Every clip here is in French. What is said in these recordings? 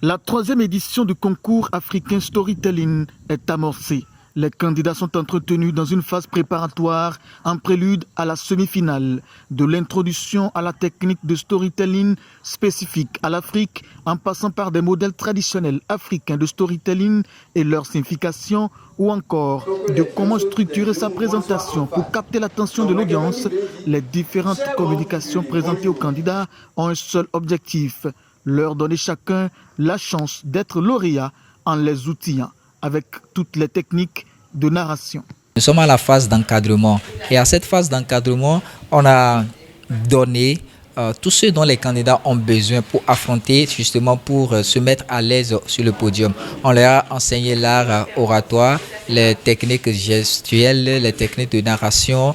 La troisième édition du concours africain Storytelling est amorcée. Les candidats sont entretenus dans une phase préparatoire en prélude à la semi-finale, de l'introduction à la technique de storytelling spécifique à l'Afrique, en passant par des modèles traditionnels africains de storytelling et leur signification, ou encore de comment structurer sa présentation pour capter l'attention de l'audience. Les différentes communications présentées aux candidats ont un seul objectif: leur donner chacun la chance d'être lauréat en les outillant avec toutes les techniques de narration. Nous sommes à la phase d'encadrement et à cette phase d'encadrement, on a donné tout ce dont les candidats ont besoin pour affronter, justement pour se mettre à l'aise sur le podium. On leur a enseigné l'art oratoire, les techniques gestuelles, les techniques de narration,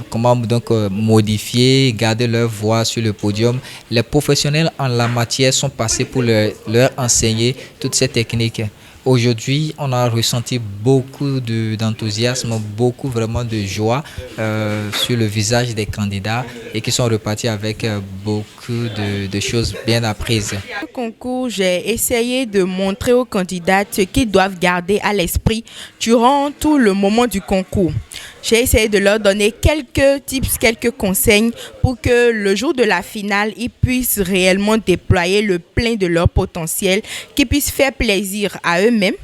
comment donc modifier, garder leur voix sur le podium. Les professionnels en la matière sont passés pour leur enseigner toutes ces techniques. Aujourd'hui, on a ressenti beaucoup d'enthousiasme, beaucoup vraiment de joie sur le visage des candidats et qui sont repartis avec beaucoup de choses bien apprises. Au concours, j'ai essayé de montrer aux candidats ce qu'ils doivent garder à l'esprit durant tout le moment du concours. J'ai essayé de leur donner quelques tips, quelques conseils pour que le jour de la finale, ils puissent réellement déployer le plein de leur potentiel, qu'ils puissent faire plaisir à eux-mêmes,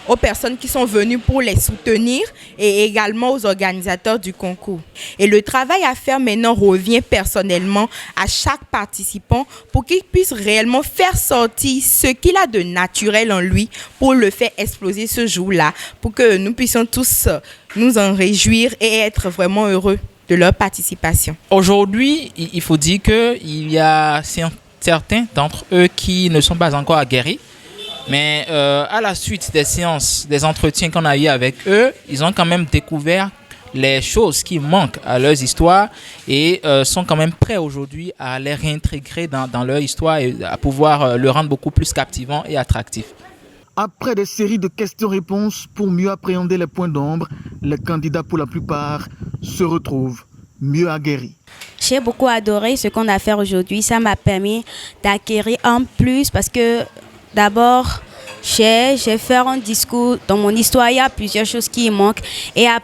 aux personnes qui sont venues pour les soutenir et également aux organisateurs du concours. Et le travail à faire maintenant revient personnellement à chaque participant pour qu'il puisse réellement faire sortir ce qu'il a de naturel en lui pour le faire exploser ce jour-là, pour que nous puissions tous nous en réjouir et être vraiment heureux de leur participation. Aujourd'hui, il faut dire qu'il y a certains d'entre eux qui ne sont pas encore aguerris. Mais à la suite des séances, des entretiens qu'on a eu avec eux, ils ont quand même découvert les choses qui manquent à leurs histoires et sont quand même prêts aujourd'hui à les réintégrer dans leur histoire et à pouvoir le rendre beaucoup plus captivant et attractif. Après des séries de questions-réponses pour mieux appréhender les points d'ombre, les candidats pour la plupart se retrouvent mieux aguerris. J'ai beaucoup adoré ce qu'on a fait aujourd'hui. Ça m'a permis d'acquérir en plus parce que d'abord, j'ai fait un discours. Dans mon histoire, il y a plusieurs choses qui manquent. Et à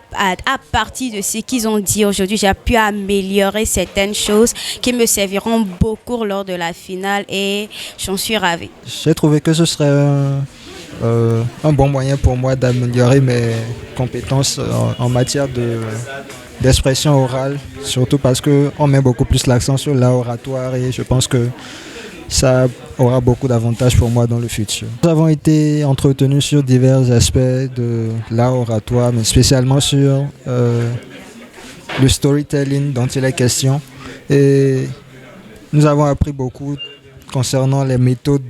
partir de ce qu'ils ont dit aujourd'hui, j'ai pu améliorer certaines choses qui me serviront beaucoup lors de la finale et j'en suis ravie. J'ai trouvé que ce serait un bon moyen pour moi d'améliorer mes compétences en matière d'expression orale, surtout parce qu'on met beaucoup plus l'accent sur l'art oratoire et je pense que ça aura beaucoup d'avantages pour moi dans le futur. Nous avons été entretenus sur divers aspects de l'art oratoire, mais spécialement sur le storytelling dont il est question. Et nous avons appris beaucoup concernant les méthodes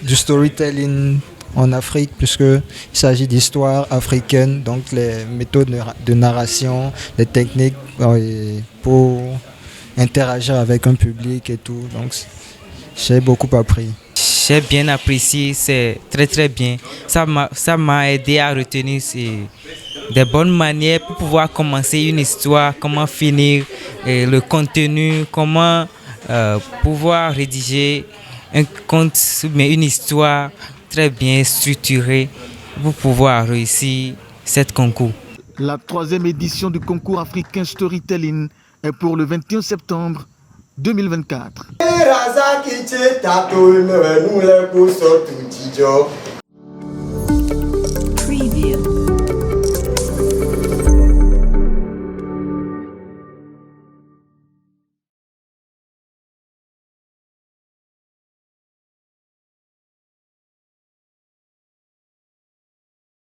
du storytelling en Afrique, puisqu'il s'agit d'histoire africaine, donc les méthodes de narration, les techniques pour interagir avec un public et tout. Donc, j'ai beaucoup appris. J'ai bien apprécié, c'est très très bien. Ça m'a aidé à retenir des bonnes manières pour pouvoir commencer une histoire, comment finir le contenu, comment pouvoir rédiger un conte, mais une histoire très bien structurée pour pouvoir réussir cette concours. La troisième édition du concours africain Storytelling est pour le 21 septembre 2024.